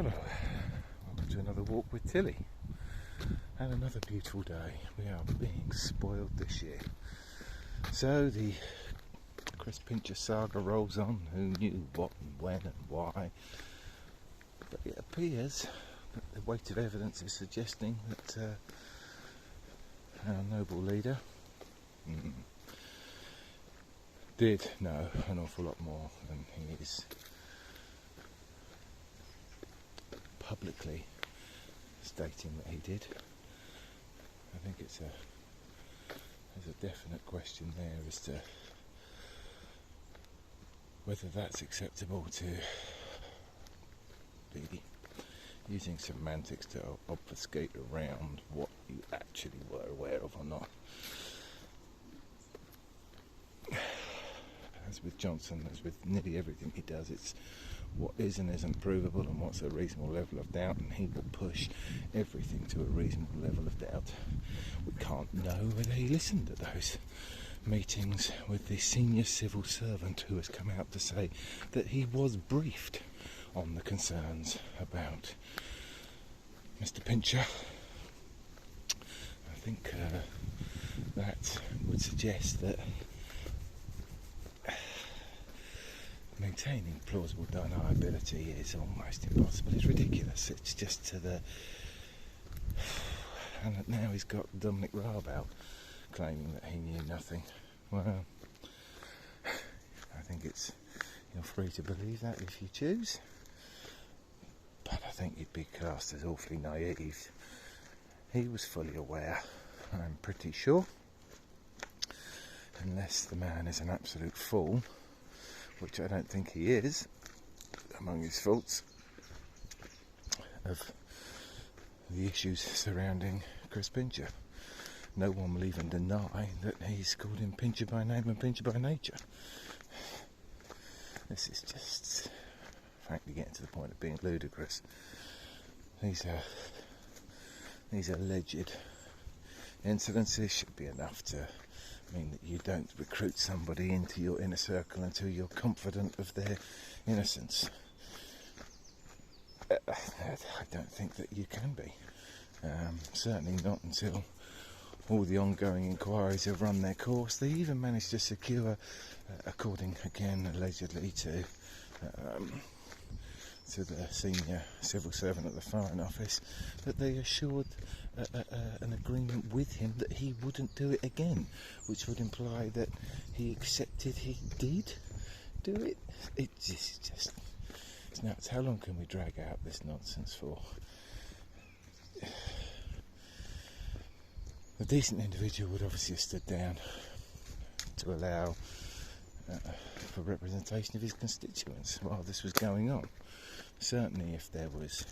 Hello, welcome to another walk with Tilly, and another beautiful day. We are being spoiled this year. So the Chris Pincher saga rolls on. Who knew what and when and why? But it appears that the weight of evidence is suggesting that our noble leader did know an awful lot more than he is publicly stating that he did. I think there's a definite question there as to whether that's acceptable to be using semantics to obfuscate around what you actually were aware of or not. As with Johnson, as with nearly everything he does, it's what is and isn't provable and what's a reasonable level of doubt, and he will push everything to a reasonable level of doubt. We can't know whether he listened to those meetings with the senior civil servant who has come out to say that he was briefed on the concerns about Mr. Pincher. I think that would suggest that maintaining plausible deniability is almost impossible. It's ridiculous. It's just to the... And now he's got Dominic Raab out claiming that he knew nothing. Well, I think you're free to believe that if you choose. But I think you'd be classed as awfully naive. He was fully aware, I'm pretty sure. Unless the man is an absolute fool, which I don't think he is, among his faults, of the issues surrounding Chris Pincher. No one will even deny that he's called him Pincher by name and Pincher by nature. This is just, frankly, getting to the point of being ludicrous. These alleged incidences should be enough to mean that you don't recruit somebody into your inner circle until you're confident of their innocence. I don't think that you can be. Certainly not until all the ongoing inquiries have run their course. They even managed to secure, according again allegedly to the senior civil servant at the Foreign Office, that they assured an agreement with him that he wouldn't do it again, which would imply that he accepted he did do it. It's just it's nuts. How long can we drag out this nonsense for? A decent individual would obviously have stood down to allow for representation of his constituents while this was going on. Certainly if there was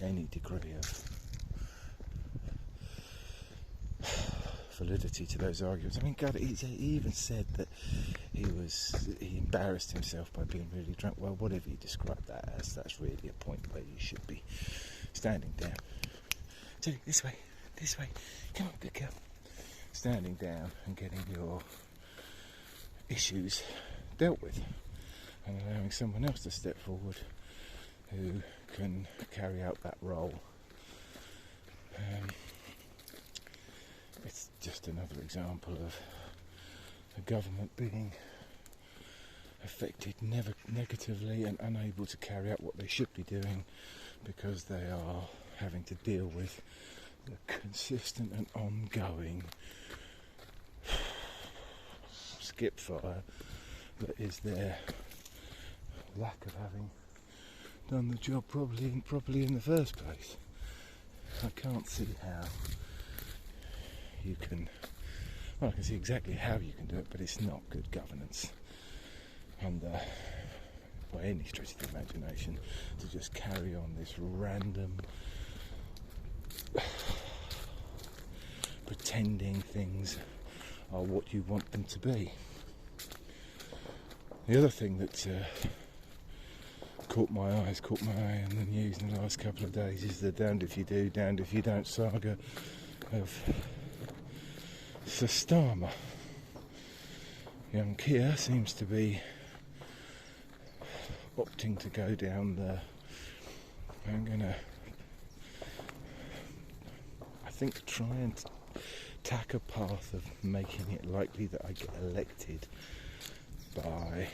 any degree of validity to those arguments. I mean, God, he even said that he embarrassed himself by being really drunk. Well, whatever you describe that as, that's really a point where you should be standing down. So, this way, come on, good girl. Standing down and getting your issues dealt with and allowing someone else to step forward who can carry out that role. It's just another example of a government being affected negatively and unable to carry out what they should be doing because they are having to deal with the consistent and ongoing skip fire that is their lack of having done the job properly in the first place. I can't see how you can... Well, I can see exactly how you can do it, but it's not good governance under, by any stretch of the imagination, to just carry on this random pretending things are what you want them to be. The other thing that caught my eye in the news in the last couple of days is the damned if you do, damned if you don't saga of Sestama. Young Kier seems to be opting to go down the I'm gonna, I think, try and tack a path of making it likely that I get elected by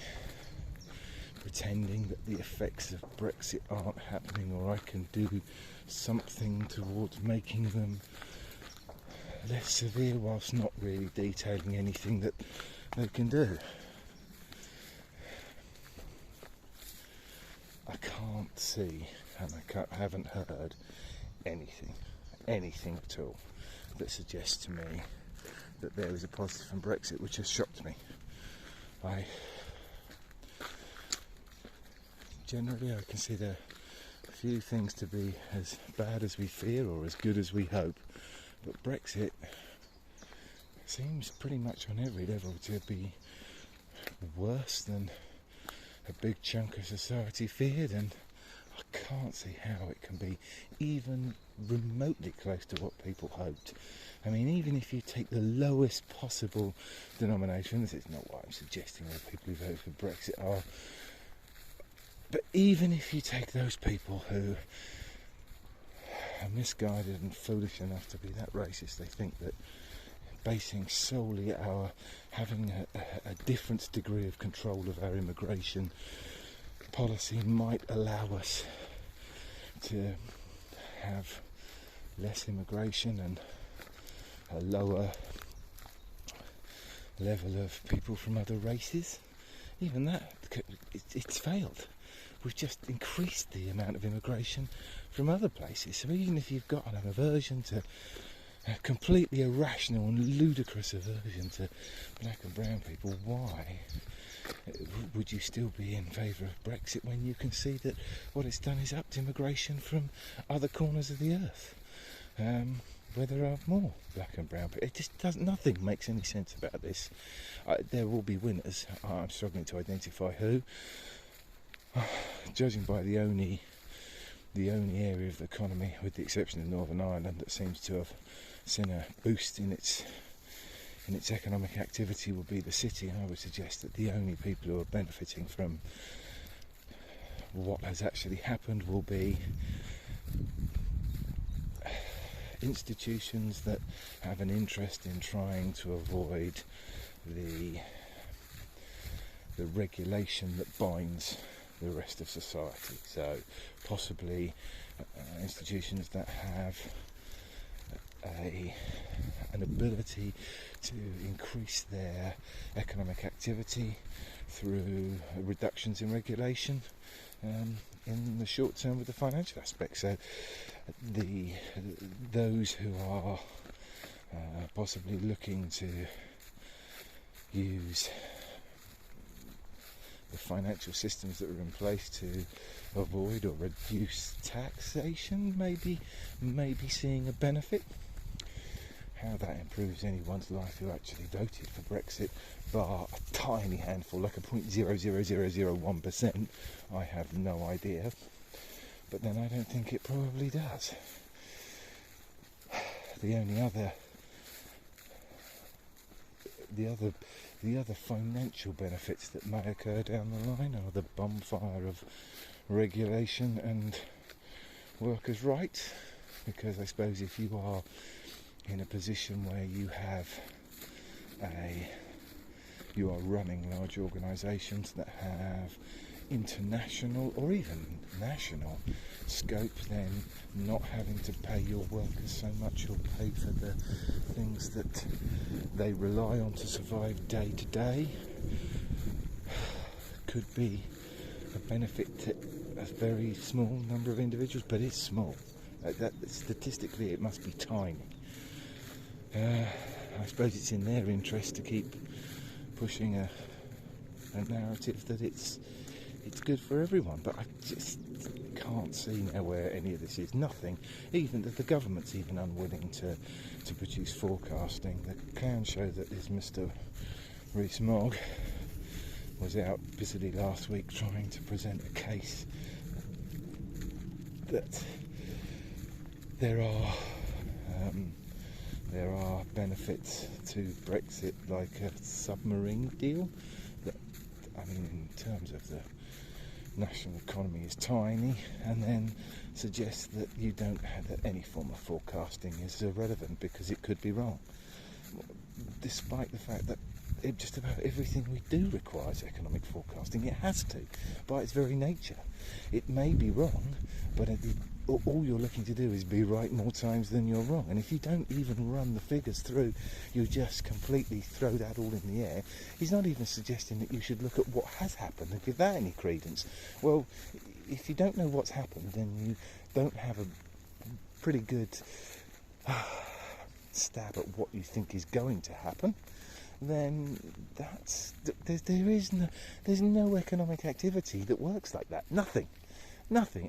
pretending that the effects of Brexit aren't happening, or I can do something towards making them less severe whilst not really detailing anything that they can do. I can't see, and I haven't heard anything at all that suggests to me that there is a positive from Brexit, which has shocked me. Generally, I consider a few things to be as bad as we fear or as good as we hope, but Brexit seems pretty much on every level to be worse than a big chunk of society feared, and I can't see how it can be even remotely close to what people hoped. I mean, even if you take the lowest possible denomination, this is not what I'm suggesting all people who vote for Brexit are, but even if you take those people who are misguided and foolish enough to be that racist, they think that basing solely our having a different degree of control of our immigration policy might allow us to have less immigration and a lower level of people from other races. Even that, it's failed. We've just increased the amount of immigration from other places. So even if you've got an aversion to a completely irrational and ludicrous aversion to black and brown people, why would you still be in favour of Brexit when you can see that what it's done is upped immigration from other corners of the earth, where there are more black and brown people? It just does, nothing makes any sense about this. There will be winners. I'm struggling to identify who. Judging by the only area of the economy, with the exception of Northern Ireland, that seems to have seen a boost in its economic activity, will be the city. And I would suggest that the only people who are benefiting from what has actually happened will be institutions that have an interest in trying to avoid the regulation that binds the rest of society. So possibly institutions that have an ability to increase their economic activity through reductions in regulation in the short term with the financial aspect. So those who are possibly looking to use the financial systems that are in place to avoid or reduce taxation may be seeing a benefit. How that improves anyone's life who actually voted for Brexit, bar a tiny handful, like a 0.00001%, I have no idea. But then I don't think it probably does. The other financial benefits that may occur down the line are the bonfire of regulation and workers' rights, because I suppose if you are in a position where you are running large organisations that have international or even national scope, then not having to pay your workers so much or pay for the things that they rely on to survive day to day could be a benefit to a very small number of individuals, but it's small. Statistically it must be tiny. I suppose it's in their interest to keep pushing a narrative that it's good for everyone, but I just can't see now where any of this is. Nothing. Even the government's even unwilling to produce forecasting. The clown show that is Mr. Rees-Mogg was out busily last week trying to present a case that there are benefits to Brexit, like a submarine deal. That, I mean, in terms of the national economy is tiny, and then suggest that you don't have that any form of forecasting is irrelevant because it could be wrong, despite the fact that just about everything we do requires economic forecasting. It has to, by its very nature. It may be wrong, but all you're looking to do is be right more times than you're wrong. And if you don't even run the figures through, you just completely throw that all in the air. He's not even suggesting that you should look at what has happened and give that any credence. Well, if you don't know what's happened, then you don't have a pretty good stab at what you think is going to happen. Then there's no economic activity that works like that. Nothing.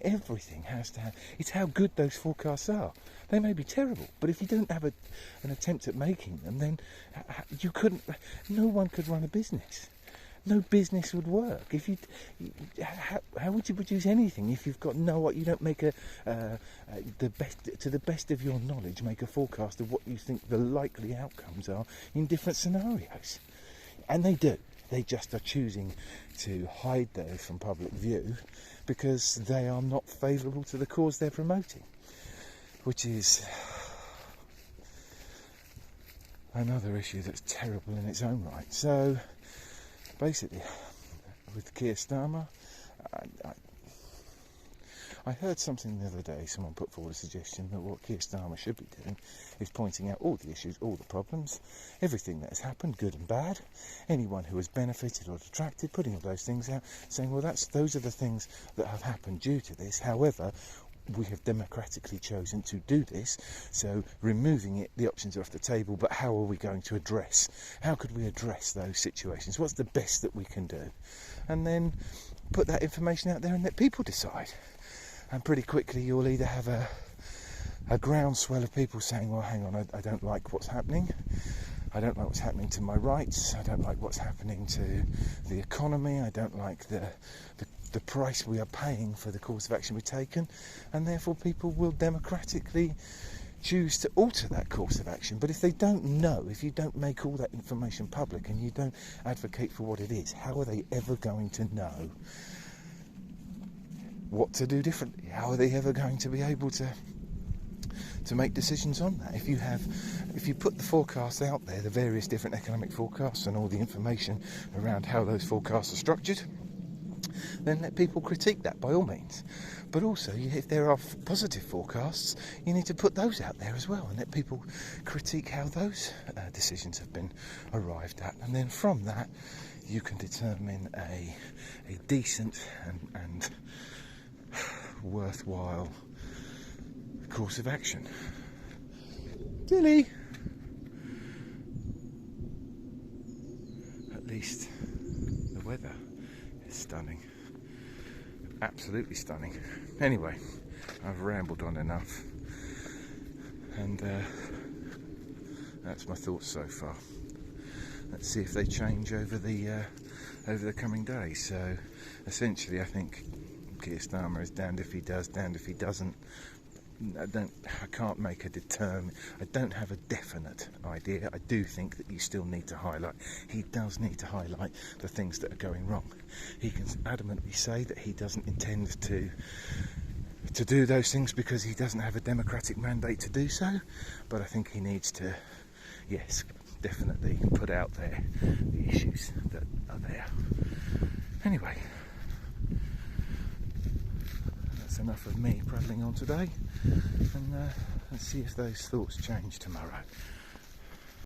Everything has to have. It's how good those forecasts are. They may be terrible, but if you don't have an attempt at making them, then you couldn't. No one could run a business. No business would work. If you, how would you produce anything if you've got you don't make the best of your knowledge, make a forecast of what you think the likely outcomes are in different scenarios? And they do. They just are choosing to hide those from public view because they are not favourable to the cause they're promoting, which is another issue that's terrible in its own right. So basically, with Kier Starmer, I heard something the other day, someone put forward a suggestion that what Kier Starmer should be doing is pointing out all the issues, all the problems, everything that has happened, good and bad, anyone who has benefited or detracted, putting all those things out, saying, well, those are the things that have happened due to this. However, we have democratically chosen to do this, so removing it, the options are off the table, but how are we going to how could we address those situations? What's the best that we can do? And then put that information out there and let people decide. And pretty quickly you'll either have a groundswell of people saying, well, hang on, I don't like what's happening. I don't like what's happening to my rights. I don't like what's happening to the economy. I don't like the price we are paying for the course of action we've taken. And therefore people will democratically choose to alter that course of action. But if they don't know, if you don't make all that information public and you don't advocate for what it is, how are they ever going to know what to do differently? How are they ever going to be able to make decisions on that? If you put the forecasts out there, the various different economic forecasts and all the information around how those forecasts are structured, then let people critique that by all means. But also, if there are positive forecasts, you need to put those out there as well and let people critique how those decisions have been arrived at. And then from that, you can determine a decent and worthwhile course of action. Dilly! At least the weather is stunning. Absolutely stunning. Anyway, I've rambled on enough, and that's my thoughts so far. Let's see if they change over the coming days. So essentially, I think Kier Starmer is damned if he does, damned if he doesn't. I can't make I don't have a definite idea. I do think that you still need to highlight. He does need to highlight the things that are going wrong. He can adamantly say that he doesn't intend to do those things because he doesn't have a democratic mandate to do so. But I think he needs to, yes, definitely put out there the issues that are there. Anyway, that's enough of me prattling on today, and let's see if those thoughts change tomorrow.